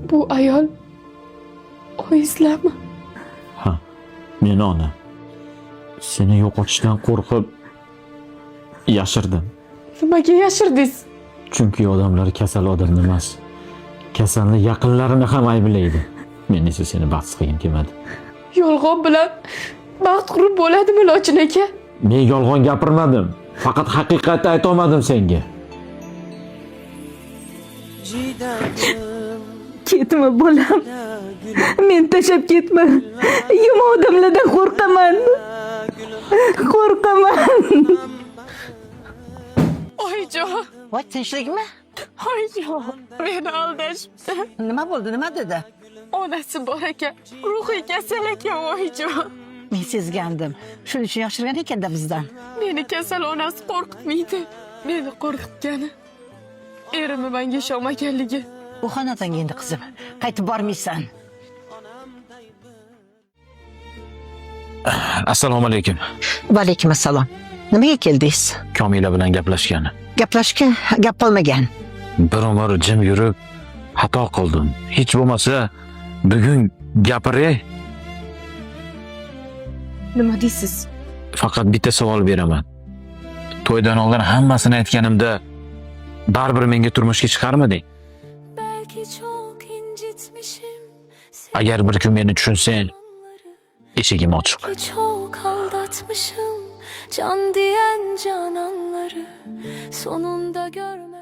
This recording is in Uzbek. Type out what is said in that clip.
Bu ayol Oyizlarmi? Ha, men ona. Seni yo'qotishdan qo'rqib yashirdim. Nimaga yashirdingiz? Chunki odamlar kasal odamni emas, kasalni yaqinlarini ham ayblaydi. Men esa seni baxtsiz qilgim kelmadi. Yolg'on bilan baxt qurib bo'ladimi, Lochin aka? Men yolg'on gapirmadim. Faqat haqiqatni ayta olmadim senga. Ketma bolam. Men tashlab ketma. Yomon odamlardan qo'rqaman. Qo'rqaman. Oyijon, Voy, tinchlikmi? oyijon, meni aldashibdi. Nima bo'ldi? Nima dedi? Onasi bor ekan, ruhiy kasal ekan oyijon. Men sezgandim. Shuning uchun yashirgan ekanda bizdan. Meni kasal onasi qo'rqitmaydi. Meni qo'rqitgani erimni menga ishonmaganligi. Bu xonadonga endi qizim. Qaytib bormaysan. Assalomu alaykum. Va alaykum assalom. Nimaga keldingiz? Komila bilan gaplashgani. Gaplashga gap qolmagan. Bir umr jim yurib xato qildim. Hech bo'lmasa bugun gapiray. Nima deysiz? Faqat bitta savol beraman. To'ydan oldin hammasini aytganimda baribir menga turmushga chiqarmiding? Belki çok incitmişim Agar bir kun meni tushunsang, eshigim ochiq. seni, çok aldatmışım. Can diyen cananları sonunda görme.